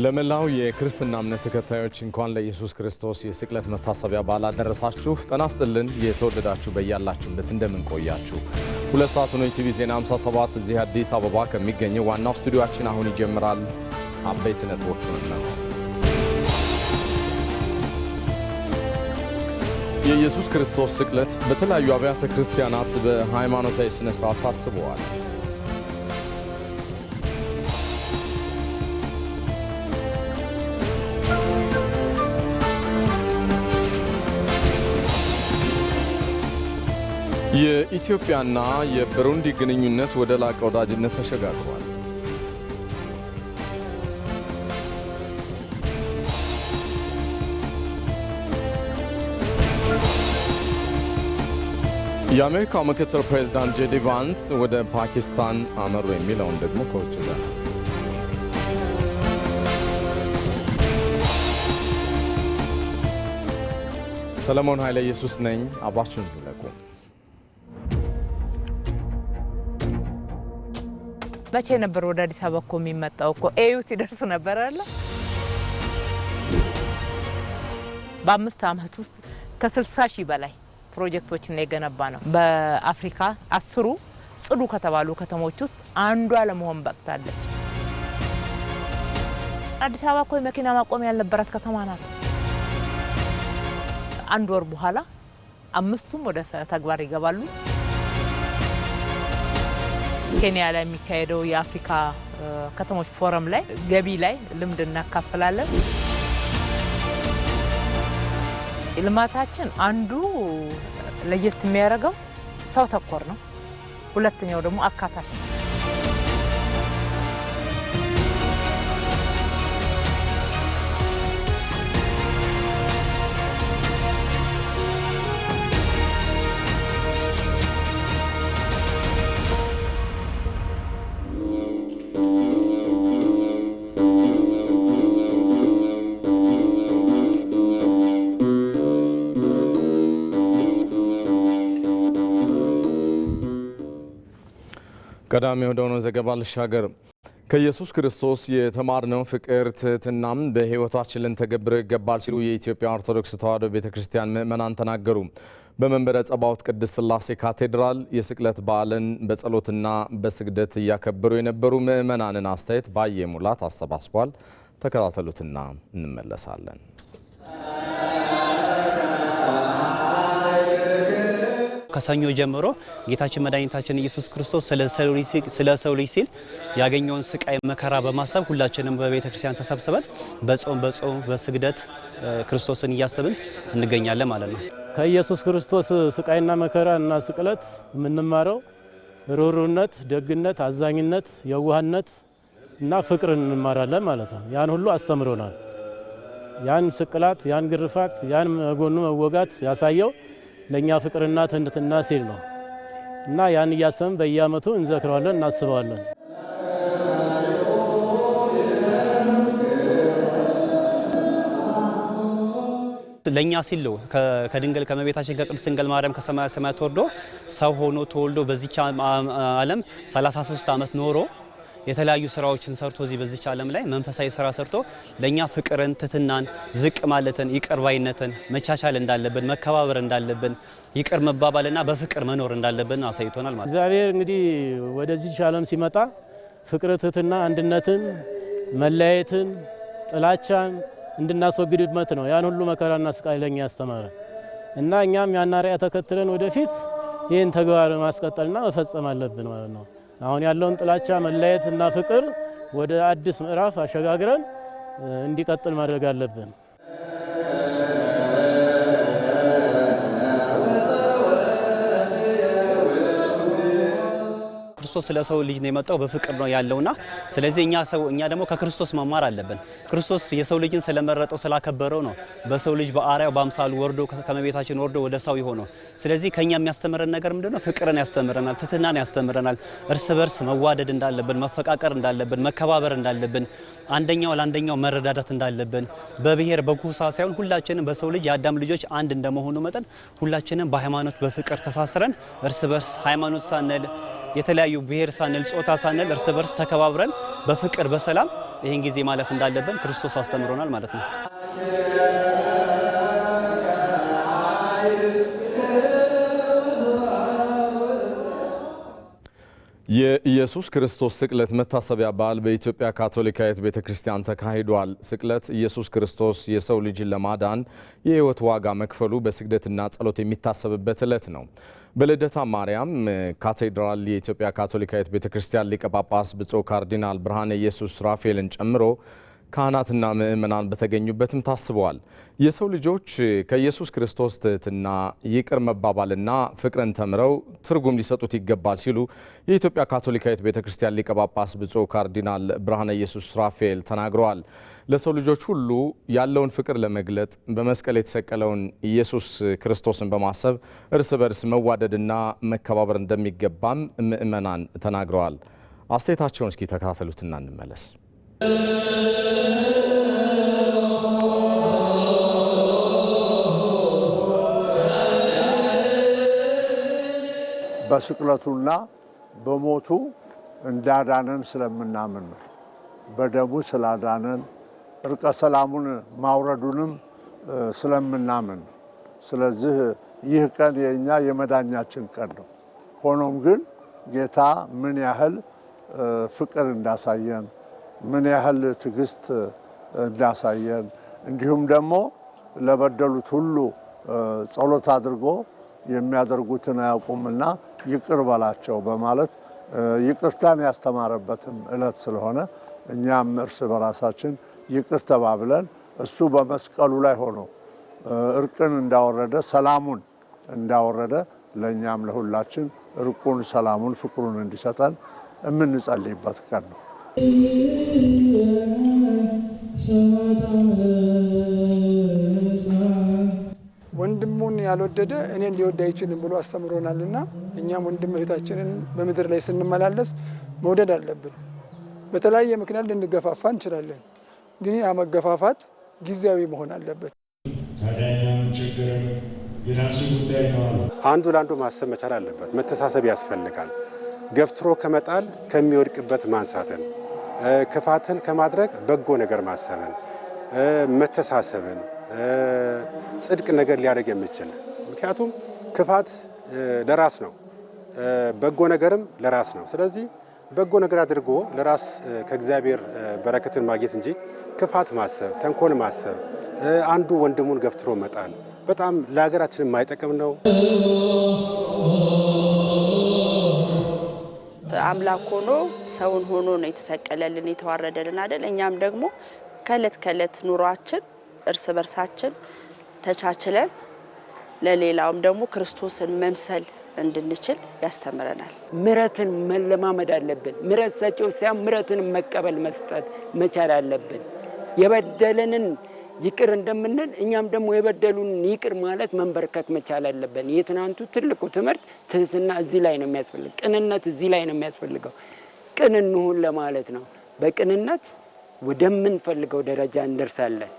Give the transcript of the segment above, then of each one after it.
ለመላው የክርስትና እምነት ተከታዮች እንኳን ለኢየሱስ ክርስቶስ የስቅለት መታሰቢያ በዓል አደረሳችሁ። ጤና ይስጥልን የተወደዳችሁ በያላችሁበት እንደምን ቆያችሁ። ሁለት ሰዓት ነው ኢቲቪ ዜና 57 እዚህ አዲስ አበባ ከሚገኘው ዋናው ስቱዲዮአችን አሁን ይጀምራል። አበይት ነጥቦቹን ነው። የኢየሱስ ክርስቶስ ስቅለት በተለያዩ አብያተ ክርስቲያናት በሃይማኖታዊ ስነ ስርዓት ታስበዋል። የኢትዮጵያና የብሩንዲ ግንኙነት ወደ ላቀ ወዳጅነት ተሸጋግሯል። የአሜሪካው ምክትል ፕሬዝዳንት ጄዲ ቫንስ ወደ ፓኪስታን አመሩ የሚለውን ደግሞ ከውጭ ዜና። ሰለሞን ኃይለ ኢየሱስ ነኝ። አባችሁን ዝለቁ። መቼ ነበር ወደ አዲስ አበባ እኮ የሚመጣው እኮ ኤዩ ሲደርስ ነበር አይደል? በ5 ዓመት ውስጥ ከ60 ሺህ በላይ ፕሮጀክቶችን የገነባ ነው። በአፍሪካ 10 ጽዱ ከተባሉ ከተሞች ውስጥ አንዷ ለመሆን በቅታለች። አዲስ አበባ እኮ የመኪና ማቆሚያ ያልነበራት ከተማ ናት። አንድ ወር በኋላ 5ቱም ወደ ተግባር ይገባሉ። ኬንያ ላይ የሚካሄደው የአፍሪካ ከተሞች ፎረም ላይ ገቢ ላይ ልምድ እናካፍላለን። ልማታችን አንዱ ለየት የሚያደርገው ሰው ተኮር ነው። ሁለተኛው ደግሞ አካታች ነው። ቀዳሚ ወደሆነው ዘገባ ልሻገር። ከኢየሱስ ክርስቶስ የተማርነው ፍቅር፣ ትህትናም በሕይወታችን ልንተገብረው ይገባል ሲሉ የኢትዮጵያ ኦርቶዶክስ ተዋሕዶ ቤተክርስቲያን ምእመናን ተናገሩ። በመንበረ ጸባዖት ቅድስት ሥላሴ ካቴድራል የስቅለት በዓልን በጸሎትና በስግደት እያከበሩ የነበሩ ምእመናንን አስተያየት ባየ ሙላት አሰባስቧል። ተከታተሉትና እንመለሳለን። ከሰኞ ጀምሮ ጌታችን መድኃኒታችን ኢየሱስ ክርስቶስ ስለ ሰው ልጅ ሲል ያገኘውን ስቃይ መከራ በማሰብ ሁላችንም በቤተ ክርስቲያን ተሰብስበን በጾም በስግደት ክርስቶስን እያሰብን እንገኛለን ማለት ነው። ከኢየሱስ ክርስቶስ ስቃይና መከራ እና ስቅለት የምንማረው ሩህሩህነት፣ ደግነት፣ አዛኝነት፣ የዋህነት እና ፍቅርን እንማራለን ማለት ነው። ያን ሁሉ አስተምሮናል። ያን ስቅላት፣ ያን ግርፋት፣ ያን ጎኑ መወጋት ያሳየው ለኛ ፍቅርና ትህትና ሲል ነው እና ያን እያሰብን በየዓመቱ እንዘክረዋለን፣ እናስበዋለን። ለኛ ሲል ከድንግል ከመቤታችን ከቅድስት ድንግል ማርያም ከሰማየ ሰማያት ወርዶ ሰው ሆኖ ተወልዶ በዚች ዓለም 33 ዓመት ኖሮ የተለያዩ ስራዎችን ሰርቶ እዚህ በዚች ዓለም ላይ መንፈሳዊ ስራ ሰርቶ ለኛ ፍቅርን፣ ትህትናን፣ ዝቅ ማለትን፣ ይቅር ባይነትን፣ መቻቻል እንዳለብን፣ መከባበር እንዳለብን፣ ይቅር መባባልና በፍቅር መኖር እንዳለብን አሳይቶናል ማለት። እግዚአብሔር እንግዲህ ወደዚህ ዓለም ሲመጣ ፍቅር፣ ትህትና፣ አንድነትን፣ መለያየትን፣ ጥላቻን እንድናስወግድበት ነው ያን ሁሉ መከራና ስቃይ ለኛ ያስተማረ እና እኛም ያን አርአያ ተከትለን ወደፊት ይህን ተግባር ማስቀጠልና መፈጸም አለብን ማለት ነው። አሁን ያለውን ጥላቻ፣ መለያየት እና ፍቅር ወደ አዲስ ምዕራፍ አሸጋግረን እንዲቀጥል ማድረግ አለብን። ክርስቶስ ስለ ሰው ልጅ ነው የመጣው፣ በፍቅር ነው ያለውና ስለዚህ እኛ ደግሞ ከክርስቶስ መማር አለብን። ክርስቶስ የሰው ልጅን ስለመረጠው ስላከበረው ነው በሰው ልጅ በአርአያው በአምሳሉ ወርዶ ከመቤታችን ወርዶ ወደ ሰው ይሆነው። ስለዚህ ከኛ የሚያስተምረን ነገር ምንድነው? ፍቅርን ያስተምረናል፣ ትህትናን ያስተምረናል፣ እርስ በርስ መዋደድ እንዳለብን፣ መፈቃቀር እንዳለብን፣ መከባበር እንዳለብን፣ አንደኛው ለአንደኛው መረዳዳት እንዳለብን፣ በብሔር በጎሳ ሳይሆን ሁላችንም በሰው ልጅ የአዳም ልጆች አንድ እንደመሆኑ መጠን ሁላችንም በሃይማኖት በፍቅር ተሳስረን እርስ በርስ ሃይማኖት ሳንል የተለያዩ ብሔር ሳንል ጾታ ሳንል እርስ በርስ ተከባብረን በፍቅር በሰላም ይህን ጊዜ ማለፍ እንዳለብን ክርስቶስ አስተምሮናል ማለት ነው። የኢየሱስ ክርስቶስ ስቅለት መታሰቢያ በዓል በኢትዮጵያ ካቶሊካዊት ቤተክርስቲያን ተካሂዷል። ስቅለት ኢየሱስ ክርስቶስ የሰው ልጅን ለማዳን የሕይወት ዋጋ መክፈሉ በስግደትና ጸሎት የሚታሰብበት ዕለት ነው። በልደታ ማርያም ካቴድራል የኢትዮጵያ ካቶሊካዊት ቤተክርስቲያን ሊቀ ጳጳስ ብፁዕ ካርዲናል ብርሃነ ኢየሱስ ራፋኤልን ጨምሮ ካህናትና ምእመናን በተገኙበትም ታስበዋል። የሰው ልጆች ከኢየሱስ ክርስቶስ ትሕትና ይቅር መባባልና ፍቅርን ተምረው ትርጉም ሊሰጡት ይገባል ሲሉ የኢትዮጵያ ካቶሊካዊት ቤተክርስቲያን ሊቀ ጳጳስ ብፁዕ ካርዲናል ብርሃነ ኢየሱስ ራፋኤል ተናግረዋል። ለሰው ልጆች ሁሉ ያለውን ፍቅር ለመግለጥ በመስቀል የተሰቀለውን ኢየሱስ ክርስቶስን በማሰብ እርስ በርስ መዋደድና መከባበር እንደሚገባም ምእመናን ተናግረዋል። አስተያየታቸውን እስኪ ተከታተሉትና እንመለስ። በስቅለቱና በሞቱ እንዳዳነን ስለምናምን ነው። በደሙ ስላዳነን እርቀ ሰላሙን ማውረዱንም ስለምናምን ነው። ስለዚህ ይህ ቀን የኛ የመዳኛችን ቀን ነው። ሆኖም ግን ጌታ ምን ያህል ፍቅር እንዳሳየን፣ ምን ያህል ትዕግስት እንዳሳየን፣ እንዲሁም ደግሞ ለበደሉት ሁሉ ጸሎት አድርጎ የሚያደርጉትን አያውቁምና ይቅር በላቸው በማለት ይቅርታን ያስተማረበትም ዕለት ስለሆነ እኛም እርስ በራሳችን ይቅር ተባብለን እሱ በመስቀሉ ላይ ሆኖ እርቅን እንዳወረደ ሰላሙን እንዳወረደ ለእኛም ለሁላችን እርቁን፣ ሰላሙን፣ ፍቅሩን እንዲሰጠን የምንጸልይበት ቀን ነው። ወንድሙን ያልወደደ እኔን ሊወድ አይችልም ብሎ አስተምሮናልና እኛም ወንድም እህታችንን በምድር ላይ ስንመላለስ መውደድ አለብን። በተለያየ ምክንያት ልንገፋፋ እንችላለን፣ ግን ያ መገፋፋት ጊዜያዊ መሆን አለበት። አንዱ ለአንዱ ማሰብ መቻል አለበት። መተሳሰብ ያስፈልጋል። ገፍትሮ ከመጣል ከሚወድቅበት ማንሳትን፣ ክፋትን ከማድረግ በጎ ነገር ማሰብን፣ መተሳሰብን፣ ጽድቅ ነገር ሊያደርግ የሚችል ምክንያቱም ክፋት ለራስ ነው፣ በጎ ነገርም ለራስ ነው። ስለዚህ በጎ ነገር አድርጎ ለራስ ከእግዚአብሔር በረከትን ማግኘት እንጂ ክፋት ማሰብ፣ ተንኮል ማሰብ፣ አንዱ ወንድሙን ገፍትሮ መጣል በጣም ለሀገራችን የማይጠቅም ነው። አምላክ ሆኖ ሰውን ሆኖ ነው የተሰቀለልን የተዋረደልን አይደል? እኛም ደግሞ ከእለት ከእለት ኑሯችን እርስ በርሳችን ተቻችለን ለሌላውም ደግሞ ክርስቶስን መምሰል እንድንችል ያስተምረናል። ምሕረትን መለማመድ አለብን። ምሕረት ሰጪው ሳይሆን ምሕረትን መቀበል መስጠት መቻል አለብን። የበደለንን ይቅር እንደምንል እኛም ደግሞ የበደሉንን ይቅር ማለት መንበርከክ መቻል አለብን። የትናንቱ ትልቁ ትምህርት ትህትና እዚህ ላይ ነው የሚያስፈልገው። ቅንነት እዚህ ላይ ነው የሚያስፈልገው። ቅን እንሁን ለማለት ነው። በቅንነት ወደምንፈልገው ደረጃ እንደርሳለን።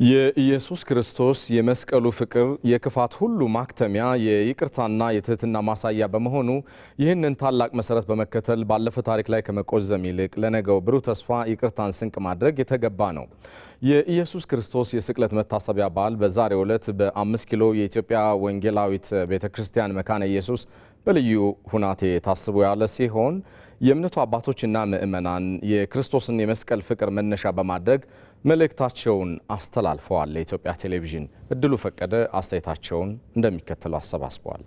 የኢየሱስ ክርስቶስ የመስቀሉ ፍቅር የክፋት ሁሉ ማክተሚያ የይቅርታና የትህትና ማሳያ በመሆኑ ይህንን ታላቅ መሰረት በመከተል ባለፈ ታሪክ ላይ ከመቆዘም ይልቅ ለነገው ብሩህ ተስፋ ይቅርታን ስንቅ ማድረግ የተገባ ነው። የኢየሱስ ክርስቶስ የስቅለት መታሰቢያ በዓል በዛሬው ዕለት በ5 ኪሎ የኢትዮጵያ ወንጌላዊት ቤተክርስቲያን መካነ ኢየሱስ በልዩ ሁናቴ ታስቦ ያለ ሲሆን የእምነቱ አባቶችና ምእመናን የክርስቶስን የመስቀል ፍቅር መነሻ በማድረግ መልእክታቸውን አስተላልፈዋል። ለኢትዮጵያ ቴሌቪዥን እድሉ ፈቀደ አስተያየታቸውን እንደሚከተለው አሰባስበዋል።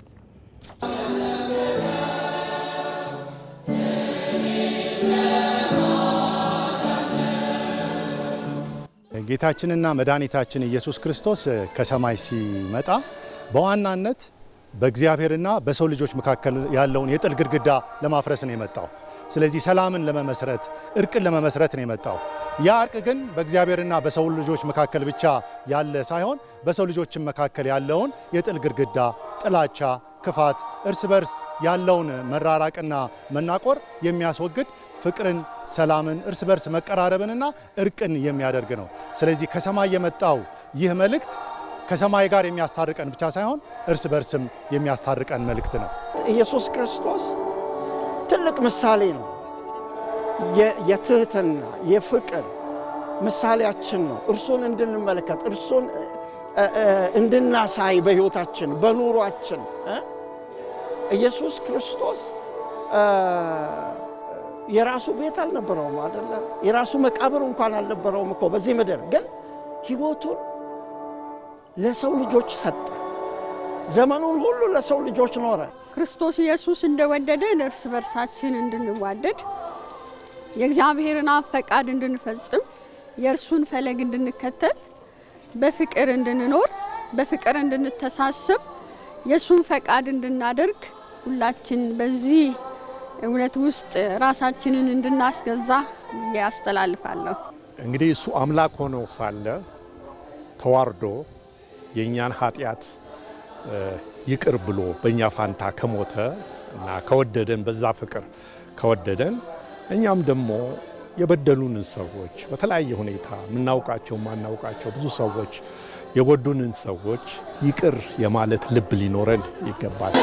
ጌታችንና መድኃኒታችን ኢየሱስ ክርስቶስ ከሰማይ ሲመጣ በዋናነት በእግዚአብሔርና በሰው ልጆች መካከል ያለውን የጥል ግድግዳ ለማፍረስ ነው የመጣው። ስለዚህ ሰላምን ለመመስረት እርቅን ለመመስረት ነው የመጣው። ያ እርቅ ግን በእግዚአብሔርና በሰው ልጆች መካከል ብቻ ያለ ሳይሆን በሰው ልጆች መካከል ያለውን የጥል ግድግዳ፣ ጥላቻ፣ ክፋት፣ እርስ በርስ ያለውን መራራቅና መናቆር የሚያስወግድ ፍቅርን፣ ሰላምን፣ እርስ በርስ መቀራረብንና እርቅን የሚያደርግ ነው። ስለዚህ ከሰማይ የመጣው ይህ መልእክት ከሰማይ ጋር የሚያስታርቀን ብቻ ሳይሆን እርስ በርስም የሚያስታርቀን መልእክት ነው። ኢየሱስ ክርስቶስ ትልቅ ምሳሌ ነው። የትህትና የፍቅር ምሳሌያችን ነው። እርሱን እንድንመለከት እርሱን እንድናሳይ በሕይወታችን በኑሯችን ኢየሱስ ክርስቶስ የራሱ ቤት አልነበረውም አይደለ? የራሱ መቃብር እንኳን አልነበረውም እኮ በዚህ ምድር። ግን ሕይወቱን ለሰው ልጆች ሰጠ። ዘመኑን ሁሉ ለሰው ልጆች ኖረ። ክርስቶስ ኢየሱስ እንደወደደን እርስ በርሳችን እንድንዋደድ የእግዚአብሔርን ፈቃድ እንድንፈጽም የእርሱን ፈለግ እንድንከተል በፍቅር እንድንኖር በፍቅር እንድንተሳሰብ የእሱን ፈቃድ እንድናደርግ ሁላችን በዚህ እውነት ውስጥ ራሳችንን እንድናስገዛ ያስተላልፋለሁ። እንግዲህ እሱ አምላክ ሆኖ ሳለ ተዋርዶ የኛን ኃጢአት ይቅር ብሎ በእኛ ፋንታ ከሞተ እና ከወደደን በዛ ፍቅር ከወደደን እኛም ደግሞ የበደሉንን ሰዎች በተለያየ ሁኔታ የምናውቃቸው ማናውቃቸው ብዙ ሰዎች የጎዱንን ሰዎች ይቅር የማለት ልብ ሊኖረን ይገባል።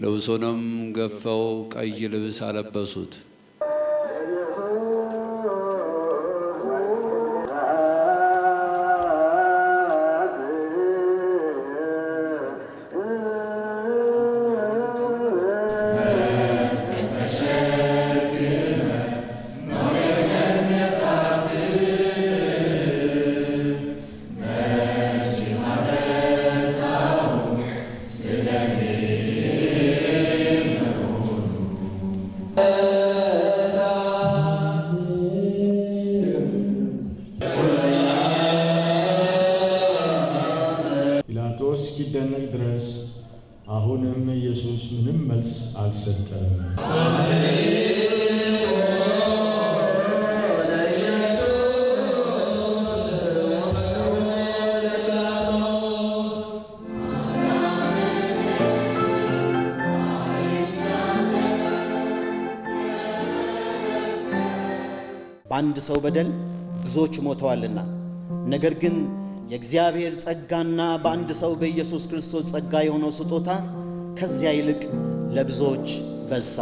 ልብሱንም ገፈው ቀይ ልብስ አለበሱት። ጲላጦስ እስኪደነቅ ድረስ አሁንም ኢየሱስ ምንም መልስ አልሰጠም። በአንድ ሰው በደል ብዙዎች ሞተዋልና፣ ነገር ግን የእግዚአብሔር ጸጋና በአንድ ሰው በኢየሱስ ክርስቶስ ጸጋ የሆነው ስጦታ ከዚያ ይልቅ ለብዙዎች በዛ።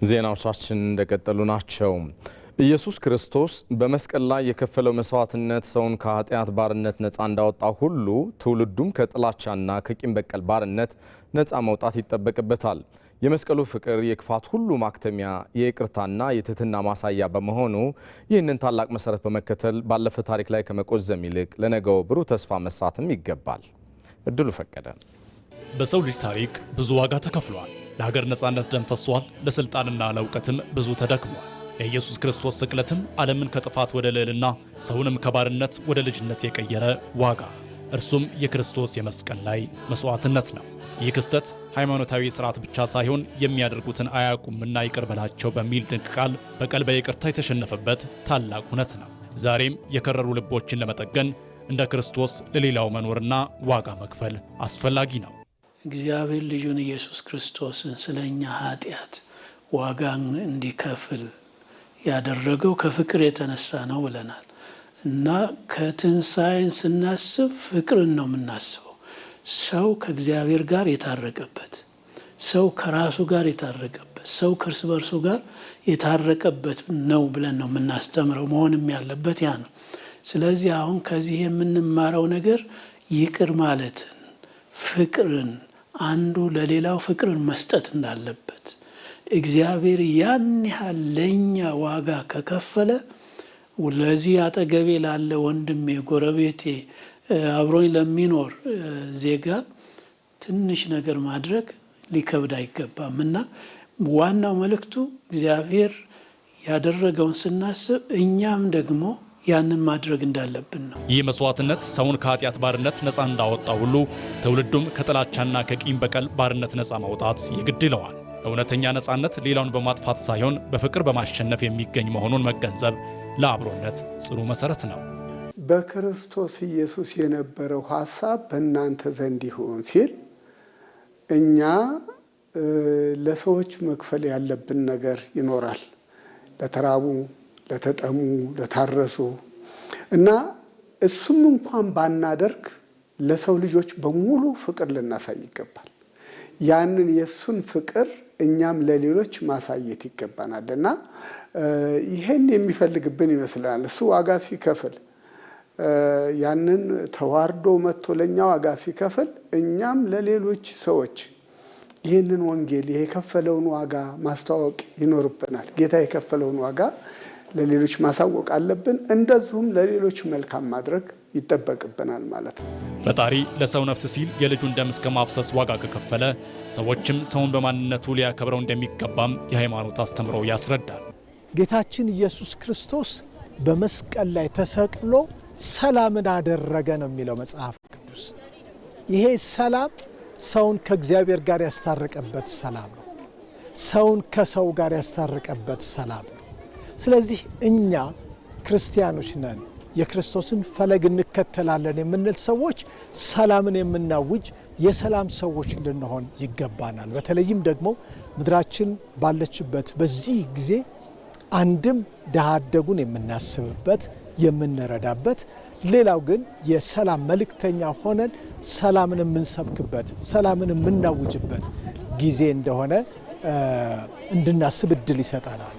ዜናዎቻችን እንደቀጠሉ ናቸው። ኢየሱስ ክርስቶስ በመስቀል ላይ የከፈለው መስዋዕትነት ሰውን ከኃጢአት ባርነት ነፃ እንዳወጣ ሁሉ ትውልዱም ከጥላቻና ከቂም በቀል ባርነት ነፃ መውጣት ይጠበቅበታል። የመስቀሉ ፍቅር የክፋት ሁሉ ማክተሚያ፣ የይቅርታና የትህትና ማሳያ በመሆኑ ይህንን ታላቅ መሰረት በመከተል ባለፈ ታሪክ ላይ ከመቆዘም ይልቅ ለነገው ብሩህ ተስፋ መስራትም ይገባል። እድሉ ፈቀደ። በሰው ልጅ ታሪክ ብዙ ዋጋ ተከፍሏል። ለሀገር ነጻነት ደም ፈሷል። ለስልጣንና ለእውቀትም ብዙ ተደክሟል። የኢየሱስ ክርስቶስ ስቅለትም ዓለምን ከጥፋት ወደ ልዕልና ሰውንም ከባርነት ወደ ልጅነት የቀየረ ዋጋ፣ እርሱም የክርስቶስ የመስቀል ላይ መስዋዕትነት ነው። ይህ ክስተት ሃይማኖታዊ ስርዓት ብቻ ሳይሆን የሚያደርጉትን አያውቁምና ይቅር በላቸው በሚል ድንቅ ቃል በቀል በይቅርታ የተሸነፈበት ታላቅ እውነት ነው። ዛሬም የከረሩ ልቦችን ለመጠገን እንደ ክርስቶስ ለሌላው መኖርና ዋጋ መክፈል አስፈላጊ ነው። እግዚአብሔር ልጁን ኢየሱስ ክርስቶስን ስለኛ ኃጢአት ዋጋን እንዲከፍል ያደረገው ከፍቅር የተነሳ ነው ብለናል እና ከትንሣኤን ስናስብ ፍቅርን ነው የምናስበው። ሰው ከእግዚአብሔር ጋር የታረቀበት፣ ሰው ከራሱ ጋር የታረቀበት፣ ሰው ከእርስ በርሱ ጋር የታረቀበት ነው ብለን ነው የምናስተምረው። መሆንም ያለበት ያ ነው። ስለዚህ አሁን ከዚህ የምንማረው ነገር ይቅር ማለትን፣ ፍቅርን፣ አንዱ ለሌላው ፍቅርን መስጠት እንዳለበት እግዚአብሔር ያን ያህል ለኛ ዋጋ ከከፈለ ለዚህ አጠገቤ ላለ ወንድሜ፣ ጎረቤቴ፣ አብሮኝ ለሚኖር ዜጋ ትንሽ ነገር ማድረግ ሊከብድ አይገባም እና ዋናው መልእክቱ እግዚአብሔር ያደረገውን ስናስብ እኛም ደግሞ ያንን ማድረግ እንዳለብን ነው። ይህ መስዋዕትነት ሰውን ከኃጢአት ባርነት ነፃ እንዳወጣ ሁሉ ትውልዱም ከጥላቻና ከቂም በቀል ባርነት ነፃ ማውጣት የግድ ይለዋል። እውነተኛ ነፃነት ሌላውን በማጥፋት ሳይሆን በፍቅር በማሸነፍ የሚገኝ መሆኑን መገንዘብ ለአብሮነት ጽኑ መሰረት ነው። በክርስቶስ ኢየሱስ የነበረው ሐሳብ በእናንተ ዘንድ ይሁን ሲል እኛ ለሰዎች መክፈል ያለብን ነገር ይኖራል። ለተራቡ፣ ለተጠሙ፣ ለታረሱ እና እሱም እንኳን ባናደርግ ለሰው ልጆች በሙሉ ፍቅር ልናሳይ ይገባል። ያንን የሱን ፍቅር እኛም ለሌሎች ማሳየት ይገባናል እና ይሄን የሚፈልግብን ይመስላል። እሱ ዋጋ ሲከፍል ያንን ተዋርዶ መጥቶ ለኛ ዋጋ ሲከፍል እኛም ለሌሎች ሰዎች ይህንን ወንጌል የከፈለውን ዋጋ ማስተዋወቅ ይኖርብናል። ጌታ የከፈለውን ዋጋ ለሌሎች ማሳወቅ አለብን። እንደዚሁም ለሌሎች መልካም ማድረግ ይጠበቅብናል ማለት ነው። ፈጣሪ ለሰው ነፍስ ሲል የልጁን ደም እስከ ማፍሰስ ዋጋ ከከፈለ ሰዎችም ሰውን በማንነቱ ሊያከብረው እንደሚገባም የሃይማኖት አስተምሮ ያስረዳል። ጌታችን ኢየሱስ ክርስቶስ በመስቀል ላይ ተሰቅሎ ሰላምን አደረገ ነው የሚለው መጽሐፍ ቅዱስ። ይሄ ሰላም ሰውን ከእግዚአብሔር ጋር ያስታረቀበት ሰላም ነው። ሰውን ከሰው ጋር ያስታረቀበት ሰላም ነው። ስለዚህ እኛ ክርስቲያኖች ነን፣ የክርስቶስን ፈለግ እንከተላለን የምንል ሰዎች ሰላምን የምናውጅ የሰላም ሰዎች ልንሆን ይገባናል። በተለይም ደግሞ ምድራችን ባለችበት በዚህ ጊዜ አንድም ድሃ አደጉን የምናስብበት የምንረዳበት፣ ሌላው ግን የሰላም መልእክተኛ ሆነን ሰላምን የምንሰብክበት ሰላምን የምናውጅበት ጊዜ እንደሆነ እንድናስብ እድል ይሰጠናል።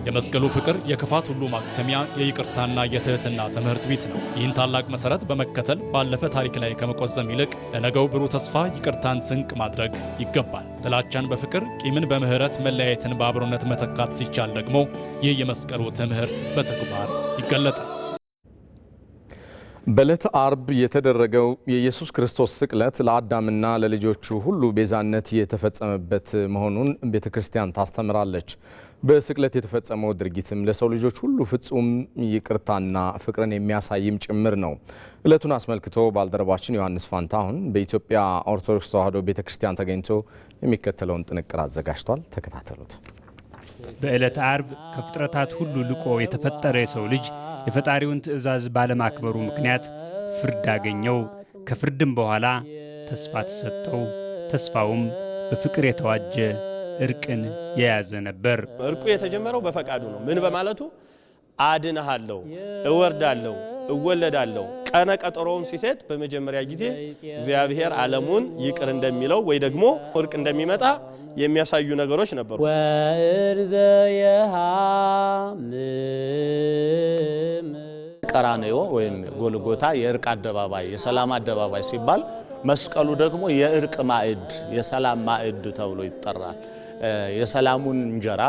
የመስቀሉ ፍቅር የክፋት ሁሉ ማክተሚያ፣ የይቅርታና የትህትና ትምህርት ቤት ነው። ይህን ታላቅ መሰረት በመከተል ባለፈ ታሪክ ላይ ከመቆዘም ይልቅ ለነገው ብሩህ ተስፋ ይቅርታን ስንቅ ማድረግ ይገባል። ጥላቻን በፍቅር፣ ቂምን በምህረት፣ መለያየትን በአብሮነት መተካት ሲቻል ደግሞ ይህ የመስቀሉ ትምህርት በተግባር ይገለጣል። በዕለተ ዓርብ የተደረገው የኢየሱስ ክርስቶስ ስቅለት ለአዳምና ለልጆቹ ሁሉ ቤዛነት የተፈጸመበት መሆኑን ቤተክርስቲያን ታስተምራለች። በስቅለት የተፈጸመው ድርጊትም ለሰው ልጆች ሁሉ ፍጹም ይቅርታና ፍቅርን የሚያሳይም ጭምር ነው። ዕለቱን አስመልክቶ ባልደረባችን ዮሐንስ ፋንታሁን በኢትዮጵያ ኦርቶዶክስ ተዋሕዶ ቤተክርስቲያን ተገኝቶ የሚከተለውን ጥንቅር አዘጋጅቷል። ተከታተሉት። በዕለተ ዓርብ ከፍጥረታት ሁሉ ልቆ የተፈጠረ የሰው ልጅ የፈጣሪውን ትእዛዝ ባለማክበሩ ምክንያት ፍርድ አገኘው። ከፍርድም በኋላ ተስፋ ተሰጠው። ተስፋውም በፍቅር የተዋጀ እርቅን የያዘ ነበር። እርቁ የተጀመረው በፈቃዱ ነው። ምን በማለቱ አድንሃለሁ፣ እወርዳለሁ፣ እወለዳለሁ ቀነ ቀጠሮውን ሲሰጥ በመጀመሪያ ጊዜ እግዚአብሔር ዓለሙን ይቅር እንደሚለው ወይ ደግሞ እርቅ እንደሚመጣ የሚያሳዩ ነገሮች ነበሩ። ቀራንዮ ወይም ጎልጎታ የእርቅ አደባባይ፣ የሰላም አደባባይ ሲባል መስቀሉ ደግሞ የእርቅ ማዕድ፣ የሰላም ማዕድ ተብሎ ይጠራል። የሰላሙን እንጀራ፣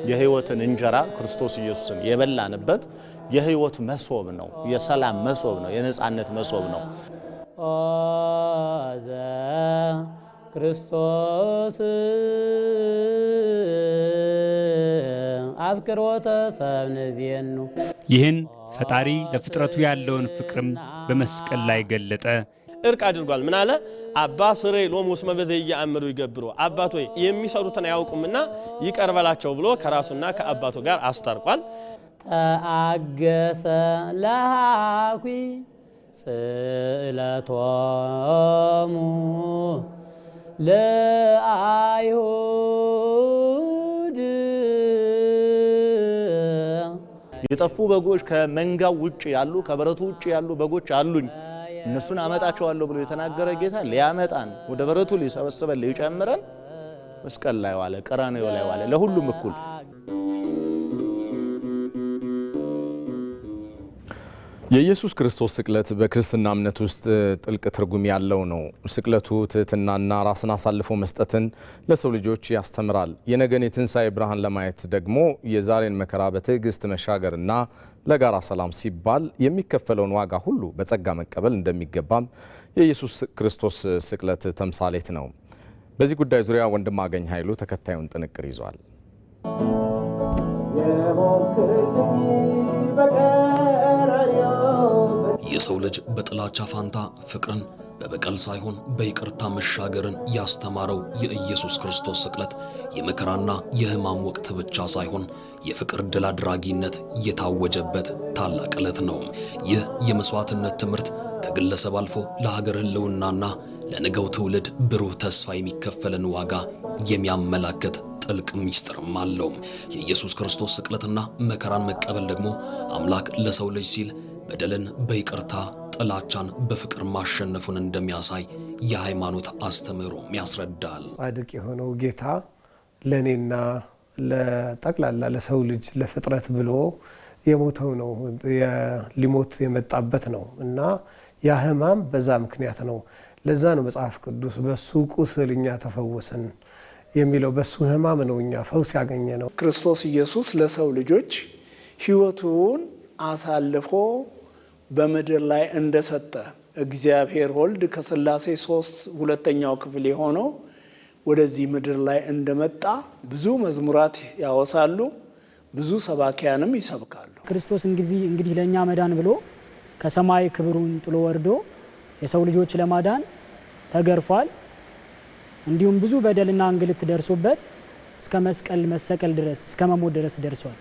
የሕይወትን እንጀራ ክርስቶስ ኢየሱስን የበላንበት የሕይወት መሶብ ነው። የሰላም መሶብ ነው። የነጻነት መሶብ ነው። ክርስቶስ አፍቅሮተ ሰብነዚየኑ ይህን ፈጣሪ ለፍጥረቱ ያለውን ፍቅርም በመስቀል ላይ ገለጠ። እርቅ አድርጓል። ምን አለ? አባ ስሬ ሎሙ እስመ በዘኢየአምሩ ይገብሩ፣ አባት ሆይ የሚሰሩትን አያውቁምና ይቅር በላቸው ብሎ ከራሱና ከአባቱ ጋር አስታርቋል። ተአገሰ ለሃኩ ጽለቶሙ ለአይሁድ የጠፉ በጎች ከመንጋው ውጭ ያሉ ከበረቱ ውጭ ያሉ በጎች አሉኝ እነሱን አመጣቸዋለሁ ብሎ የተናገረ ጌታ ሊያመጣን ወደ በረቱ ሊሰበስበን ሊጨምረን መስቀል ላይ ዋለ፣ ቀራንዮ ላይ ዋለ፣ ለሁሉም እኩል። የኢየሱስ ክርስቶስ ስቅለት በክርስትና እምነት ውስጥ ጥልቅ ትርጉም ያለው ነው። ስቅለቱ ትህትናና ራስን አሳልፎ መስጠትን ለሰው ልጆች ያስተምራል። የነገን የትንሣኤ ብርሃን ለማየት ደግሞ የዛሬን መከራ በትዕግስት መሻገርና ለጋራ ሰላም ሲባል የሚከፈለውን ዋጋ ሁሉ በጸጋ መቀበል እንደሚገባም የኢየሱስ ክርስቶስ ስቅለት ተምሳሌት ነው። በዚህ ጉዳይ ዙሪያ ወንድማገኝ ኃይሉ ተከታዩን ጥንቅር ይዟል። የሰው ልጅ በጥላቻ ፋንታ ፍቅርን በበቀል ሳይሆን በይቅርታ መሻገርን ያስተማረው የኢየሱስ ክርስቶስ ስቅለት የመከራና የሕማም ወቅት ብቻ ሳይሆን የፍቅር ድል አድራጊነት የታወጀበት ታላቅ ዕለት ነው። ይህ የመስዋዕትነት ትምህርት ከግለሰብ አልፎ ለሀገር ሕልውናና ለነገው ትውልድ ብሩህ ተስፋ የሚከፈልን ዋጋ የሚያመላክት ጥልቅ ምስጢርም አለው። የኢየሱስ ክርስቶስ ስቅለትና መከራን መቀበል ደግሞ አምላክ ለሰው ልጅ ሲል በደልን በይቅርታ ጥላቻን በፍቅር ማሸነፉን እንደሚያሳይ የሃይማኖት አስተምህሮም ያስረዳል። ጻድቅ የሆነው ጌታ ለኔና ለጠቅላላ ለሰው ልጅ ለፍጥረት ብሎ የሞተው ነው፣ ሊሞት የመጣበት ነው እና ያ ሕማም በዛ ምክንያት ነው። ለዛ ነው መጽሐፍ ቅዱስ በሱ ቁስል እኛ ተፈወስን የሚለው። በሱ ሕማም ነው እኛ ፈውስ ያገኘ ነው። ክርስቶስ ኢየሱስ ለሰው ልጆች ሕይወቱን አሳልፎ በምድር ላይ እንደሰጠ እግዚአብሔር ወልድ ከሥላሴ ሶስት ሁለተኛው ክፍል የሆነው ወደዚህ ምድር ላይ እንደመጣ ብዙ መዝሙራት ያወሳሉ፣ ብዙ ሰባኪያንም ይሰብካሉ። ክርስቶስ እንግዲህ ለእኛ መዳን ብሎ ከሰማይ ክብሩን ጥሎ ወርዶ የሰው ልጆች ለማዳን ተገርፏል። እንዲሁም ብዙ በደልና እንግልት ደርሶበት እስከ መስቀል መሰቀል ድረስ እስከ መሞት ድረስ ደርሷል።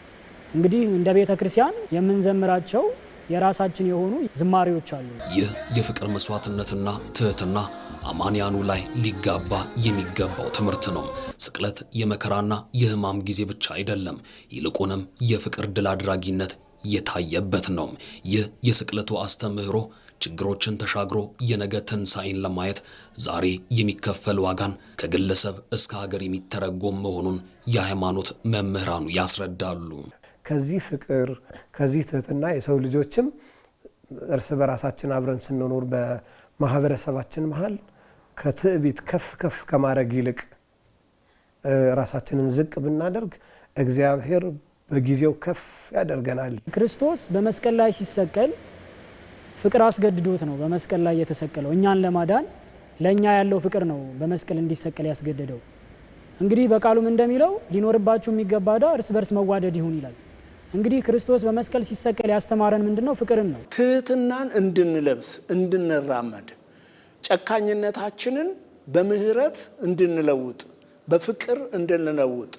እንግዲህ እንደ ቤተ ክርስቲያን የምንዘምራቸው የራሳችን የሆኑ ዝማሬዎች አሉ። ይህ የፍቅር መስዋዕትነትና ትህትና አማንያኑ ላይ ሊጋባ የሚገባው ትምህርት ነው። ስቅለት የመከራና የሕማም ጊዜ ብቻ አይደለም፣ ይልቁንም የፍቅር ድል አድራጊነት የታየበት ነው። ይህ የስቅለቱ አስተምህሮ ችግሮችን ተሻግሮ የነገ ትንሣኤን ለማየት ዛሬ የሚከፈል ዋጋን ከግለሰብ እስከ ሀገር የሚተረጎም መሆኑን የሃይማኖት መምህራኑ ያስረዳሉ። ከዚህ ፍቅር ከዚህ ትህትና የሰው ልጆችም እርስ በራሳችን አብረን ስንኖር በማህበረሰባችን መሃል ከትዕቢት ከፍ ከፍ ከማድረግ ይልቅ ራሳችንን ዝቅ ብናደርግ እግዚአብሔር በጊዜው ከፍ ያደርገናል። ክርስቶስ በመስቀል ላይ ሲሰቀል ፍቅር አስገድዶት ነው በመስቀል ላይ የተሰቀለው። እኛን ለማዳን ለኛ ያለው ፍቅር ነው በመስቀል እንዲሰቀል ያስገደደው። እንግዲህ በቃሉም እንደሚለው ሊኖርባችሁ የሚገባ ዕዳ እርስ በርስ መዋደድ ይሁን ይላል። እንግዲህ ክርስቶስ በመስቀል ሲሰቀል ያስተማረን ምንድነው? ፍቅርን ነው። ትህትናን እንድንለብስ እንድንራመድ፣ ጨካኝነታችንን በምህረት እንድንለውጥ፣ በፍቅር እንድንለውጥ፣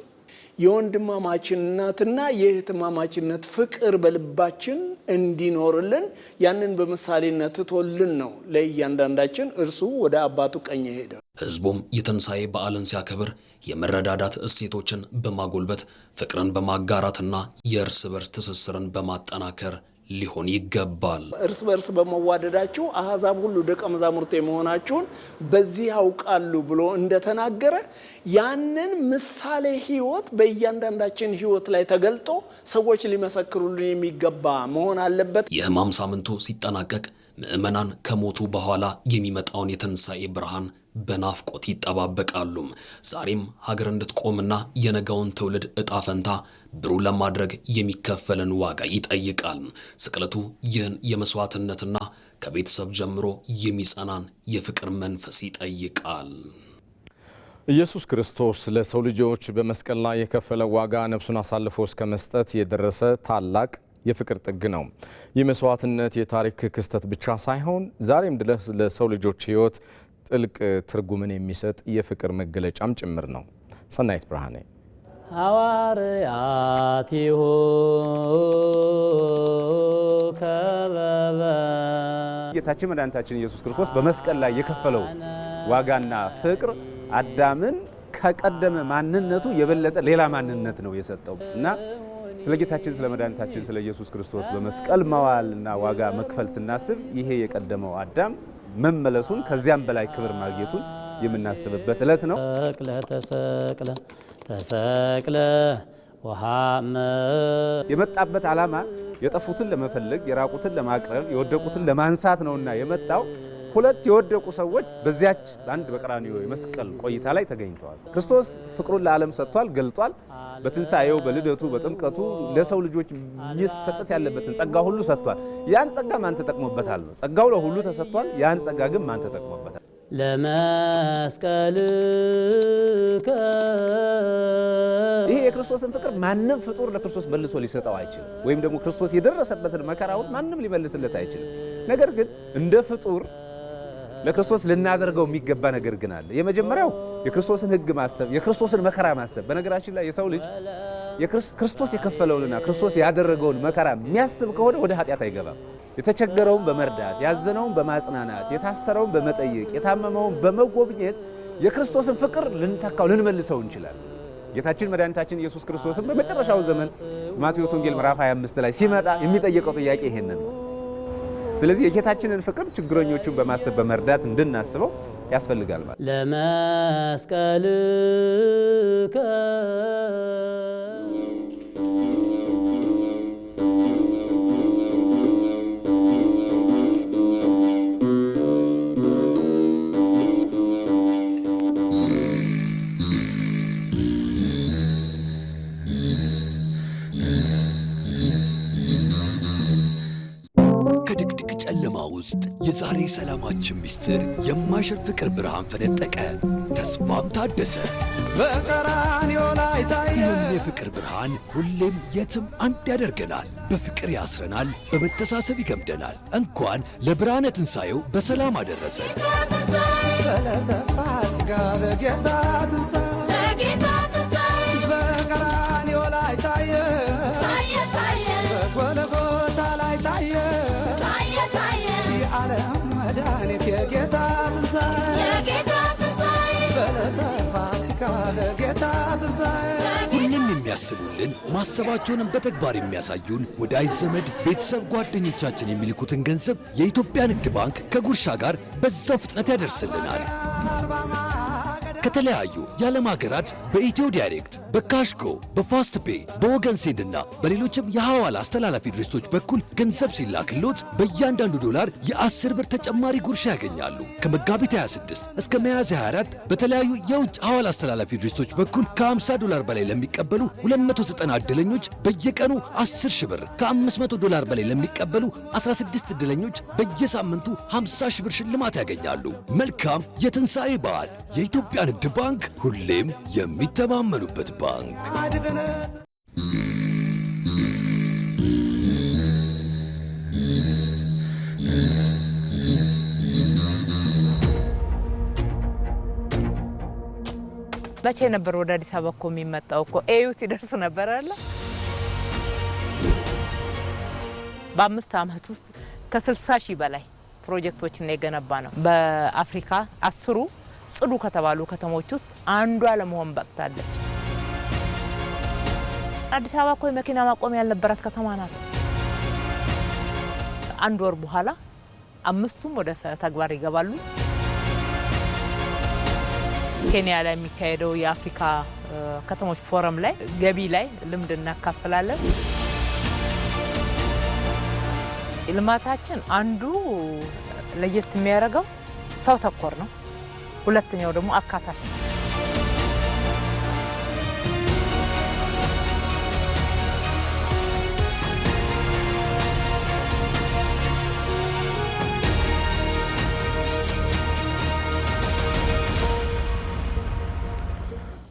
የወንድማማችነትና የእህትማማችነት ፍቅር በልባችን እንዲኖርልን ያንን በምሳሌነት ትቶልን ነው ለእያንዳንዳችን እርሱ ወደ አባቱ ቀኝ ሄደ። ሕዝቡም የትንሣኤ በዓልን ሲያከብር የመረዳዳት እሴቶችን በማጎልበት ፍቅርን በማጋራትና የእርስ በርስ ትስስርን በማጠናከር ሊሆን ይገባል። እርስ በርስ በመዋደዳችሁ አሕዛብ ሁሉ ደቀ መዛሙርቴ መሆናችሁን በዚህ ያውቃሉ ብሎ እንደተናገረ ያንን ምሳሌ ሕይወት በእያንዳንዳችን ሕይወት ላይ ተገልጦ ሰዎች ሊመሰክሩልን የሚገባ መሆን አለበት። የሕማም ሳምንቱ ሲጠናቀቅ ምዕመናን ከሞቱ በኋላ የሚመጣውን የትንሣኤ ብርሃን በናፍቆት ይጠባበቃሉ። ዛሬም ሀገር እንድትቆምና የነገውን ትውልድ እጣ ፈንታ ብሩህ ለማድረግ የሚከፈልን ዋጋ ይጠይቃል። ስቅለቱ ይህን የመስዋዕትነትና ከቤተሰብ ጀምሮ የሚጸናን የፍቅር መንፈስ ይጠይቃል። ኢየሱስ ክርስቶስ ለሰው ልጆች በመስቀል ላይ የከፈለ ዋጋ ነፍሱን አሳልፎ እስከ መስጠት የደረሰ ታላቅ የፍቅር ጥግ ነው። ይህ መስዋዕትነት የታሪክ ክስተት ብቻ ሳይሆን ዛሬም ድረስ ለሰው ልጆች ሕይወት ጥልቅ ትርጉምን የሚሰጥ የፍቅር መገለጫም ጭምር ነው። ሰናይት ብርሃኔ ሐዋርያቲሁ ከበበ ጌታችን መድኃኒታችን ኢየሱስ ክርስቶስ በመስቀል ላይ የከፈለው ዋጋና ፍቅር አዳምን ከቀደመ ማንነቱ የበለጠ ሌላ ማንነት ነው የሰጠው እና ስለ ጌታችን ስለ መድኃኒታችን ስለ ኢየሱስ ክርስቶስ በመስቀል መዋልና ዋጋ መክፈል ስናስብ ይሄ የቀደመው አዳም መመለሱን ከዚያም በላይ ክብር ማግኘቱን የምናስብበት ዕለት ነው። ተሰቅለ ወሃመ የመጣበት ዓላማ የጠፉትን ለመፈለግ የራቁትን ለማቅረብ የወደቁትን ለማንሳት ነውና የመጣው ሁለት የወደቁ ሰዎች በዚያች አንድ በቀራንዮ የመስቀል ቆይታ ላይ ተገኝተዋል። ክርስቶስ ፍቅሩን ለዓለም ሰጥቷል፣ ገልጧል። በትንሳኤው በልደቱ በጥምቀቱ ለሰው ልጆች መስጠት ያለበትን ጸጋ ሁሉ ሰጥቷል። ያን ጸጋ ማን ተጠቅሞበታል ነው? ጸጋው ለሁሉ ተሰጥቷል። ያን ጸጋ ግን ማን ተጠቅሞበታል? ለመስቀልከ ይሄ የክርስቶስን ፍቅር ማንም ፍጡር ለክርስቶስ መልሶ ሊሰጠው አይችልም። ወይም ደግሞ ክርስቶስ የደረሰበትን መከራውን ማንም ሊመልስለት አይችልም። ነገር ግን እንደ ፍጡር ለክርስቶስ ልናደርገው የሚገባ ነገር ግን አለ። የመጀመሪያው የክርስቶስን ሕግ ማሰብ፣ የክርስቶስን መከራ ማሰብ። በነገራችን ላይ የሰው ልጅ ክርስቶስ የከፈለውንና ክርስቶስ ያደረገውን መከራ የሚያስብ ከሆነ ወደ ኃጢአት አይገባም። የተቸገረውን በመርዳት ያዘነውን በማጽናናት የታሰረውን በመጠየቅ የታመመውን በመጎብኘት የክርስቶስን ፍቅር ልንተካው ልንመልሰው እንችላለን። ጌታችን መድኃኒታችን ኢየሱስ ክርስቶስን በመጨረሻው ዘመን ማቴዎስ ወንጌል ምዕራፍ 25 ላይ ሲመጣ የሚጠየቀው ጥያቄ ይሄንን ነው። ስለዚህ የጌታችንን ፍቅር ችግረኞቹን በማሰብ በመርዳት እንድናስበው ያስፈልጋል ማለት ለመስቀልከ ውስጥ የዛሬ ሰላማችን ሚስጥር የማይሽር ፍቅር ብርሃን ፈነጠቀ፣ ተስፋም ታደሰ። በቀራንዮ ላይ ታየ። ይህም የፍቅር ብርሃን ሁሌም የትም አንድ ያደርገናል፣ በፍቅር ያስረናል፣ በመተሳሰብ ይገምደናል። እንኳን ለብርሃነ ትንሣኤው በሰላም አደረሰ። በዕለተ ፋሲካ በጌታ ትንሣኤ በቀራንዮ ላይ ታየ፣ በጎልጎታ ላይ ታየ። የዓለም መድኃኒት የጌታ ትንሣኤ በዕለተ ፋሲካ በጌታ ትንሣኤ ሁሉም የሚያስቡልን ማሰባቸውንም በተግባር የሚያሳዩን ወዳጅ ዘመድ፣ ቤተሰብ፣ ጓደኞቻችን የሚልኩትን ገንዘብ የኢትዮጵያ ንግድ ባንክ ከጉርሻ ጋር በዛው ፍጥነት ያደርስልናል። ከተለያዩ የዓለም ሀገራት በኢትዮ ዳይሬክት፣ በካሽጎ፣ በፋስት ፔ፣ በወገን ሴንድና በሌሎችም የሐዋላ አስተላላፊ ድርጅቶች በኩል ገንዘብ ሲላክሎት በእያንዳንዱ ዶላር የ10 ብር ተጨማሪ ጉርሻ ያገኛሉ። ከመጋቢት 26 እስከ ሚያዝያ 24 በተለያዩ የውጭ ሐዋላ አስተላላፊ ድርጅቶች በኩል ከ50 ዶላር በላይ ለሚቀበሉ 290 ዕድለኞች በየቀኑ 10 ሺህ ብር፣ ከ500 ዶላር በላይ ለሚቀበሉ 16 ዕድለኞች በየሳምንቱ 50 ሺህ ብር ሽልማት ያገኛሉ። መልካም የትንሣኤ በዓል! የኢትዮጵያ ንግድ ባንክ ሁሌም የሚተማመኑበት ባንክ። መቼ ነበር ወደ አዲስ አበባ እኮ የሚመጣው? እኮ ኤዩ ሲደርስ ነበር አለ። በ5 ዓመት ውስጥ ከ60 ሺህ በላይ ፕሮጀክቶችን የገነባ ነው። በአፍሪካ 10ሩ ጽዱ ከተባሉ ከተሞች ውስጥ አንዷ ለመሆን በቅታለች። አዲስ አበባ እኮ የመኪና ማቆሚያ ያልነበራት ከተማ ናት። አንድ ወር በኋላ 5ቱም ወደ ተግባር ይገባሉ። ኬንያ ላይ የሚካሄደው የአፍሪካ ከተሞች ፎረም ላይ ገቢ ላይ ልምድ እናካፍላለን። ልማታችን አንዱ ለየት የሚያደርገው ሰው ተኮር ነው። ሁለተኛው ደግሞ አካታች ነው።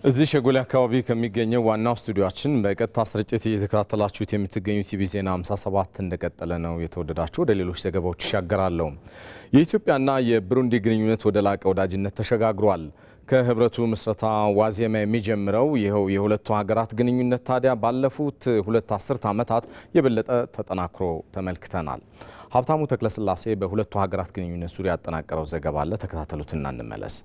እዚህ ሸጎሌ አካባቢ ከሚገኘው ዋናው ስቱዲዮአችን በቀጥታ ስርጭት እየተከታተላችሁት የምትገኙት ቲቪ ዜና 57 እንደቀጠለ ነው። የተወደዳችሁ ወደ ሌሎች ዘገባዎች ይሻገራለሁ። የኢትዮጵያና የብሩንዲ ግንኙነት ወደ ላቀ ወዳጅነት ተሸጋግሯል። ከህብረቱ ምስረታ ዋዜማ የሚጀምረው ይኸው የሁለቱ ሀገራት ግንኙነት ታዲያ ባለፉት 2 አስርት ዓመታት የበለጠ ተጠናክሮ ተመልክተናል። ሀብታሙ ተክለስላሴ በሁለቱ ሀገራት ግንኙነት ዙሪያ ያጠናቀረው ዘገባ አለ። ተከታተሉትና እንመለስ።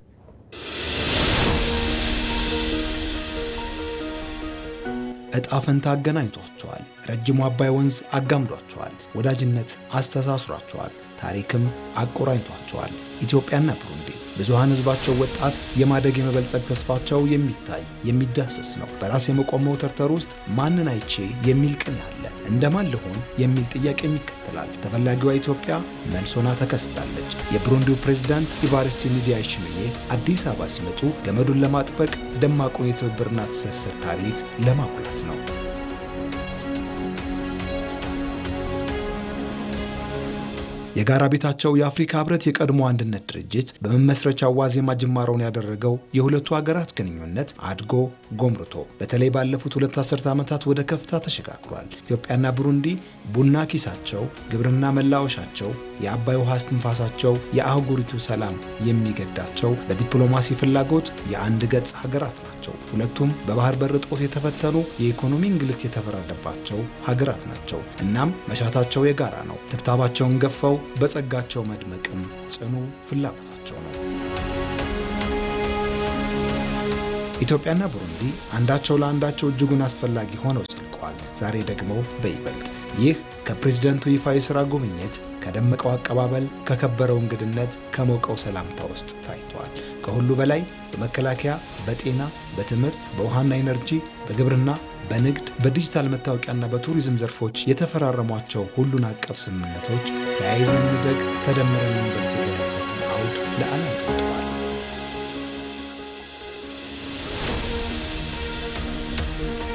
ዕጣ ፈንታ አገናኝቷቸዋል። ረጅሙ አባይ ወንዝ አጋምዷቸዋል። ወዳጅነት አስተሳስሯቸዋል። ታሪክም አቆራኝቷቸዋል። ኢትዮጵያና ብሩንዲ ብዙሃን ህዝባቸው ወጣት የማደግ የመበልጸግ ተስፋቸው የሚታይ የሚዳሰስ ነው። በራስ የመቆመው ተርተር ውስጥ ማንን አይቼ የሚል ቅኔ አለ። እንደማን ልሆን የሚል ጥያቄ ይከተላል። ተፈላጊዋ ኢትዮጵያ መልሶና ተከስታለች። የብሩንዲው ፕሬዝዳንት ኢቫሪስቲ ኒዲያይሽሚዬ አዲስ አበባ ሲመጡ ገመዱን ለማጥበቅ ደማቁን የትብብርና ትስስር ታሪክ ለማጉላት ነው። የጋራ ቤታቸው የአፍሪካ ህብረት የቀድሞ አንድነት ድርጅት በመመስረቻው ዋዜማ ጅማሮውን ያደረገው የሁለቱ ሀገራት ግንኙነት አድጎ ጎምርቶ በተለይ ባለፉት 2 አስርተ ዓመታት ወደ ከፍታ ተሸጋግሯል። ኢትዮጵያና ብሩንዲ ቡና ኪሳቸው፣ ግብርና መላወሻቸው፣ የአባይ ውሃ እስትንፋሳቸው፣ የአህጉሪቱ ሰላም የሚገዳቸው በዲፕሎማሲ ፍላጎት የአንድ ገጽ ሀገራት ናቸው። ሁለቱም በባህር በር ጦት የተፈተኑ የኢኮኖሚ እንግልት የተፈረደባቸው ሀገራት ናቸው። እናም መሻታቸው የጋራ ነው። ትብታባቸውን ገፈው በጸጋቸው መድመቅም ጽኑ ፍላጎታቸው ነው። ኢትዮጵያና ብሩንዲ አንዳቸው ለአንዳቸው እጅጉን አስፈላጊ ሆነው ዘልቀዋል። ዛሬ ደግሞ በይበልጥ ይህ ከፕሬዝዳንቱ ይፋ የሥራ ጉብኝት፣ ከደመቀው አቀባበል፣ ከከበረው እንግድነት፣ ከሞቀው ሰላምታ ውስጥ ታይቷል። ከሁሉ በላይ በመከላከያ፣ በጤና፣ በትምህርት፣ በውሃና ኢነርጂ፣ በግብርና፣ በንግድ፣ በዲጂታል መታወቂያና በቱሪዝም ዘርፎች የተፈራረሟቸው ሁሉን አቀፍ ስምምነቶች ተያይዘን እንደግ ተደምረን እንበልጽግ ያለበትን አውድ ለዓለም ቀጥተዋል።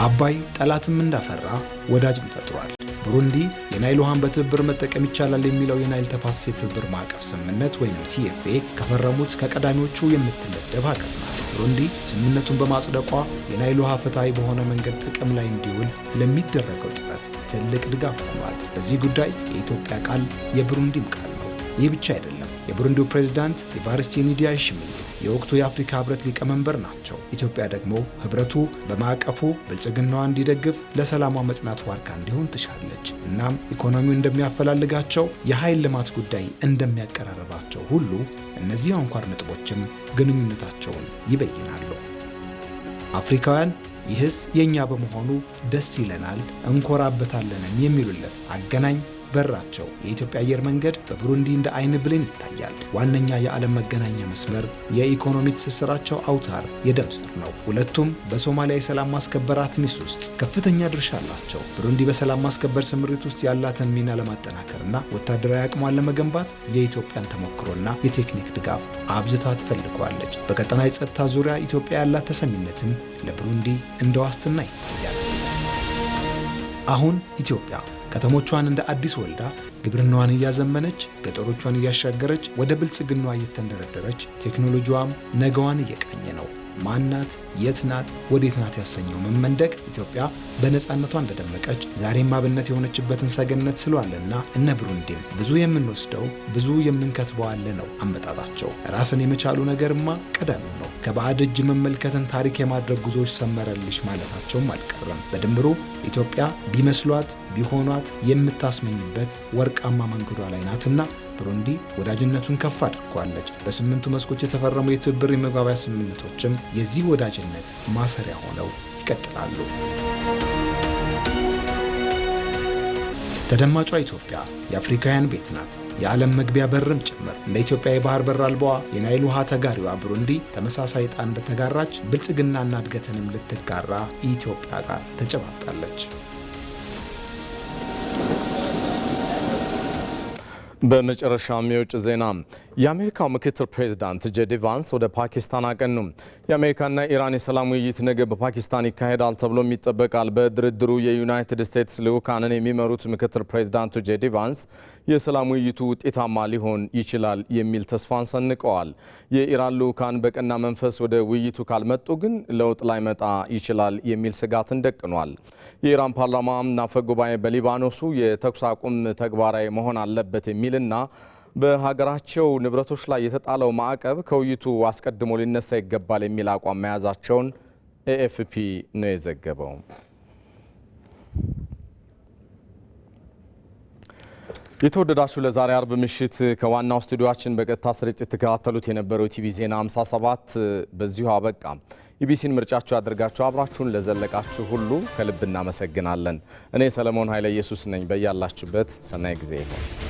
አባይ ጠላትም እንዳፈራ ወዳጅም ፈጥሯል። ብሩንዲ የናይል ውሃን በትብብር መጠቀም ይቻላል የሚለው የናይል ተፋሰስ የትብብር ማዕቀፍ ስምምነት ወይም ሲኤፍኤ ከፈረሙት ከቀዳሚዎቹ የምትመደብ ሀገር ናት። ብሩንዲ ስምምነቱን በማጽደቋ የናይል ውሃ ፍትሃዊ በሆነ መንገድ ጥቅም ላይ እንዲውል ለሚደረገው ጥረት ትልቅ ድጋፍ ሆኗል። በዚህ ጉዳይ የኢትዮጵያ ቃል የብሩንዲም ቃል ነው። ይህ ብቻ አይደለም። የብሩንዲው ፕሬዝዳንት ኢቫሪስቲ ኒዲያይሽሚዬ የወቅቱ የአፍሪካ ህብረት ሊቀመንበር ናቸው። ኢትዮጵያ ደግሞ ህብረቱ በማዕቀፉ ብልጽግናዋ እንዲደግፍ ለሰላሟ መጽናት ዋርካ እንዲሆን ትሻለች። እናም ኢኮኖሚው እንደሚያፈላልጋቸው የኃይል ልማት ጉዳይ እንደሚያቀራርባቸው ሁሉ እነዚህ አንኳር ነጥቦችም ግንኙነታቸውን ይበይናሉ። አፍሪካውያን ይህስ የኛ በመሆኑ ደስ ይለናል እንኮራበታለንም የሚሉለት አገናኝ በራቸው የኢትዮጵያ አየር መንገድ በብሩንዲ እንደ አይን ብሌን ይታያል። ዋነኛ የዓለም መገናኛ መስመር፣ የኢኮኖሚ ትስስራቸው አውታር፣ የደም ስር ነው። ሁለቱም በሶማሊያ የሰላም ማስከበር አትሚስ ውስጥ ከፍተኛ ድርሻ አላቸው። ብሩንዲ በሰላም ማስከበር ስምሪት ውስጥ ያላትን ሚና ለማጠናከርና ወታደራዊ አቅሟን ለመገንባት የኢትዮጵያን ተሞክሮና የቴክኒክ ድጋፍ አብዝታ ትፈልገዋለች። በቀጠናዊ ጸጥታ ዙሪያ ኢትዮጵያ ያላት ተሰሚነትም ለብሩንዲ እንደ ዋስትና ይታያል። አሁን ኢትዮጵያ ከተሞቿን እንደ አዲስ ወልዳ ግብርናዋን እያዘመነች ገጠሮቿን እያሻገረች ወደ ብልጽግናዋ እየተንደረደረች ቴክኖሎጂዋም ነገዋን እየቃኘ ነው። ማናት? የት ናት? ወዴት ናት ያሰኘው መመንደቅ ኢትዮጵያ በነፃነቷ እንደደመቀች ዛሬም አብነት የሆነችበትን ሰገነት ስለዋለና እነ ብሩንዲም ብዙ የምንወስደው ብዙ የምንከትበው አለ ነው አመጣጣቸው። ራስን የመቻሉ ነገርማ ቀዳሚው ነው። ከባዕድ እጅ መመልከትን ታሪክ የማድረግ ጉዞዎች ሰመረልሽ ማለታቸውም አልቀረም። በድምሩ ኢትዮጵያ ቢመስሏት ቢሆኗት የምታስመኝበት ወርቃማ መንገዷ ላይ ናትና ብሩንዲ ወዳጅነቱን ከፍ አድርጓለች። በስምንቱ መስኮች የተፈረሙ የትብብር የመግባቢያ ስምምነቶችም የዚህ ወዳጅነት ማሰሪያ ሆነው ይቀጥላሉ። ተደማጯ ኢትዮጵያ የአፍሪካውያን ቤት ናት፣ የዓለም መግቢያ በርም ጭምር። እንደ ኢትዮጵያ የባህር በር አልባዋ የናይል ውሃ ተጋሪዋ ብሩንዲ ተመሳሳይ ዕጣ እንደተጋራች ብልጽግናና እድገትንም ልትጋራ ኢትዮጵያ ጋር ተጨባጣለች። በመጨረሻም የውጭ ዜና የአሜሪካው ምክትል ፕሬዝዳንት ጄዲ ቫንስ ወደ ፓኪስታን አቀኑ። የአሜሪካና ኢራን የሰላም ውይይት ነገ በፓኪስታን ይካሄዳል ተብሎም ይጠበቃል። በድርድሩ የዩናይትድ ስቴትስ ልዑካንን የሚመሩት ምክትል ፕሬዝዳንቱ ጄዲ ቫንስ የሰላም ውይይቱ ውጤታማ ሊሆን ይችላል የሚል ተስፋን ሰንቀዋል። የኢራን ልዑካን በቀና መንፈስ ወደ ውይይቱ ካልመጡ ግን ለውጥ ላይመጣ ይችላል የሚል ስጋትን ደቅኗል። የኢራን ፓርላማ አፈ ጉባኤ በሊባኖሱ የተኩስ አቁም ተግባራዊ መሆን አለበት የሚልና በሀገራቸው ንብረቶች ላይ የተጣለው ማዕቀብ ከውይይቱ አስቀድሞ ሊነሳ ይገባል የሚል አቋም መያዛቸውን ኤኤፍፒ ነው የዘገበው። የተወደዳችሁ ለዛሬ አርብ ምሽት ከዋናው ስቱዲዮአችን በቀጥታ ስርጭት ተከታተሉት የነበረው ቲቪ ዜና 57 በዚሁ አበቃ። ኢቢሲን ምርጫችሁ አድርጋችሁ አብራችሁን ለዘለቃችሁ ሁሉ ከልብ እናመሰግናለን። እኔ ሰለሞን ኃይለ ኢየሱስ ነኝ። በያላችሁበት ሰናይ ጊዜ ይሁን።